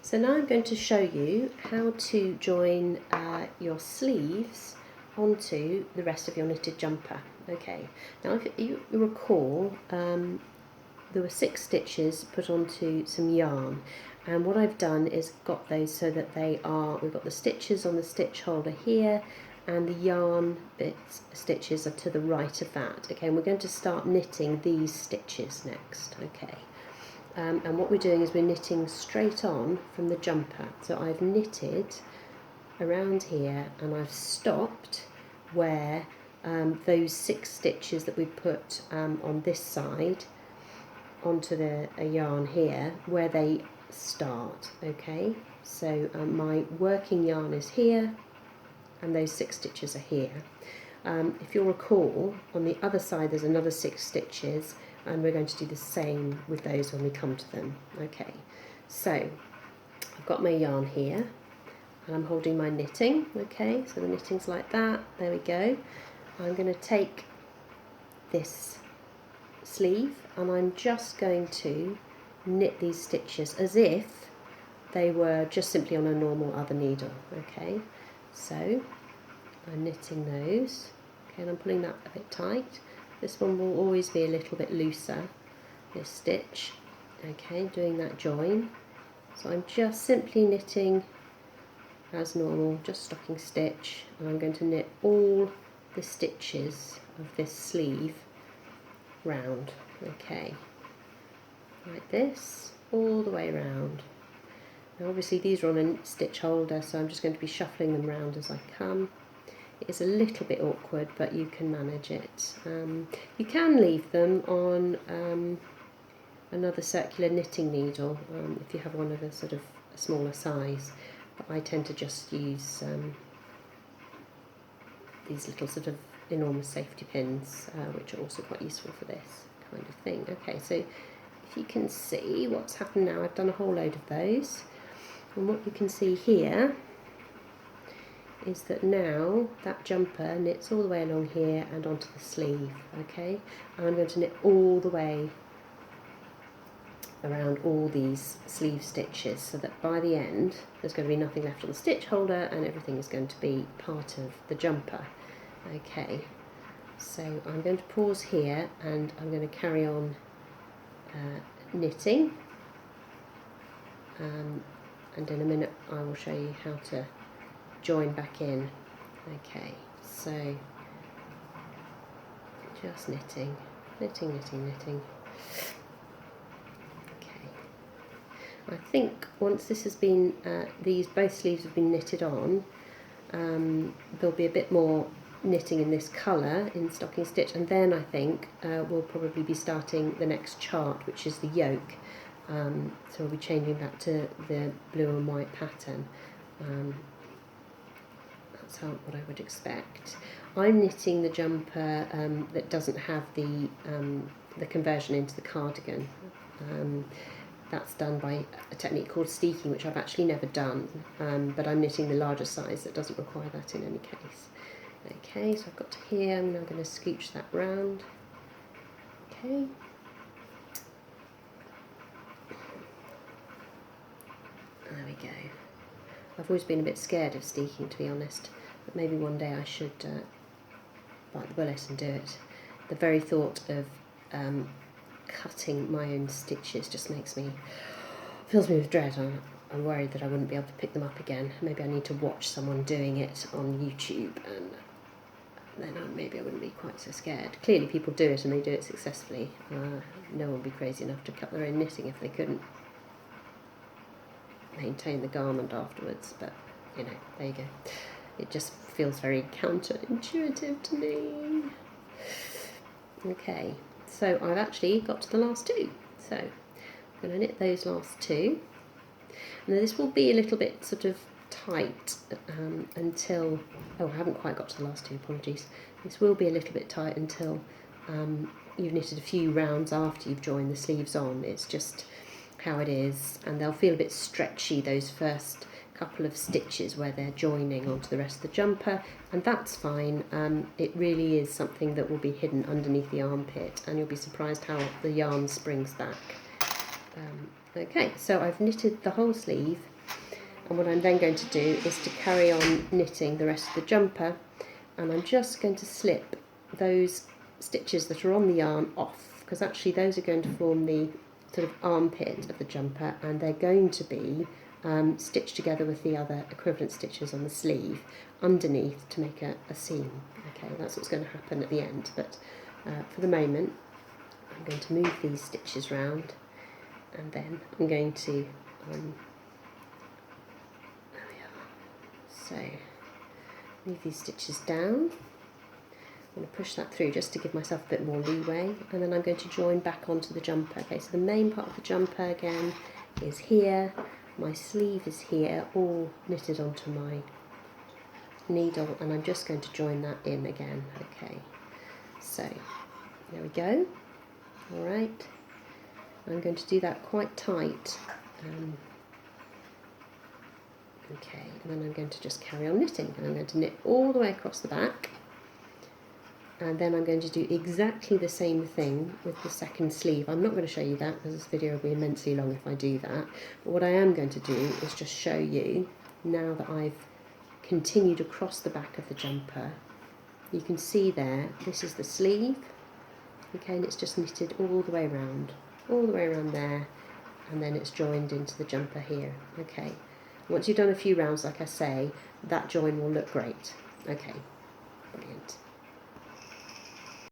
So now I'm going to show you how to join your sleeves onto the rest of your knitted jumper. Okay, now if you recall, there were 6 stitches put onto some yarn, and what I've done is got those so that we've got the stitches on the stitch holder here, and the yarn stitches are to the right of that. Okay, and we're going to start knitting these stitches next. Okay. And what we're doing is we're knitting straight on from the jumper. So I've knitted around here and I've stopped where those 6 stitches that we put on this side onto the yarn here, where they start. Okay, so my working yarn is here and those 6 stitches are here. If you'll recall, on the other side there's another 6 stitches, and we're going to do the same with those when we come to them. Okay, so I've got my yarn here and I'm holding my knitting. Okay, so the knitting's like that. There we go. I'm going to take this sleeve and I'm just going to knit these stitches as if they were just simply on a normal other needle. Okay, so I'm knitting those. Okay, and I'm pulling that a bit tight. This one will always be a little bit looser, this stitch. Okay, doing that join. So I'm just simply knitting as normal, just stocking stitch, and I'm going to knit all the stitches of this sleeve round. Okay, like this, all the way around. Now obviously these are on a stitch holder, so I'm just going to be shuffling them round as I come. It's a little bit awkward, but you can manage it. You can leave them on another circular knitting needle if you have one of a sort of a smaller size, but I tend to just use these little sort of enormous safety pins, which are also quite useful for this kind of thing. Okay, so if you can see what's happened now, I've done a whole load of those, and what you can see here is that now that jumper knits all the way along here and onto the sleeve. Okay, and I'm going to knit all the way around all these sleeve stitches, so that by the end there's going to be nothing left on the stitch holder and everything is going to be part of the jumper. Okay, so I'm going to pause here and I'm going to carry on knitting, and in a minute I will show you how to join back in. Okay, so just knitting. Okay, I think once this has been, both sleeves have been knitted on, there'll be a bit more knitting in this colour in stocking stitch, and then I think we'll probably be starting the next chart, which is the yoke. So we'll be changing back to the blue and white pattern. That's what I would expect. I'm knitting the jumper that doesn't have the conversion into the cardigan. That's done by a technique called steeking, which I've actually never done, but I'm knitting the larger size that doesn't require that in any case. Okay, so I've got to here, I'm now going to scooch that round. Okay. There we go. I've always been a bit scared of steeking, to be honest, but maybe one day I should bite the bullet and do it. The very thought of cutting my own stitches just fills me with dread. I'm worried that I wouldn't be able to pick them up again. Maybe I need to watch someone doing it on YouTube, and then maybe I wouldn't be quite so scared. Clearly people do it and they do it successfully. No one would be crazy enough to cut their own knitting if they couldn't maintain the garment afterwards, but you know, there you go. It just feels very counterintuitive to me. Okay, so I've actually got to the last 2, so I'm going to knit those last 2. Now this will be a little bit sort of tight until, I haven't quite got to the last 2, apologies. This will be a little bit tight until you've knitted a few rounds after you've joined the sleeves on. It's just how it is, and they'll feel a bit stretchy those first couple of stitches where they're joining onto the rest of the jumper, and that's fine. It really is something that will be hidden underneath the armpit, and you'll be surprised how the yarn springs back. Okay, so I've knitted the whole sleeve And what I'm then going to do is to carry on knitting the rest of the jumper, and I'm just going to slip those stitches that are on the yarn off, because actually those are going to form the sort of armpit of the jumper, and they're going to be stitched together with the other equivalent stitches on the sleeve underneath to make a seam. Okay, that's what's going to happen at the end, but for the moment I'm going to move these stitches round, and then I'm going to there we are. So move these stitches down. I'm going to push that through just to give myself a bit more leeway, and then I'm going to join back onto the jumper. Okay, so the main part of the jumper again is here, my sleeve is here, all knitted onto my needle, and I'm just going to join that in again. Okay, so there we go. Alright, I'm going to do that quite tight. Okay, and then I'm going to just carry on knitting, and I'm going to knit all the way across the back, and then I'm going to do exactly the same thing with the second sleeve. I'm not going to show you that because this video will be immensely long if I do that, but what I am going to do is just show you, now that I've continued across the back of the jumper, you can see there, this is the sleeve, okay, and it's just knitted all the way around there, and then it's joined into the jumper here. Okay, once you've done a few rounds, like I say, that join will look great. Okay, brilliant.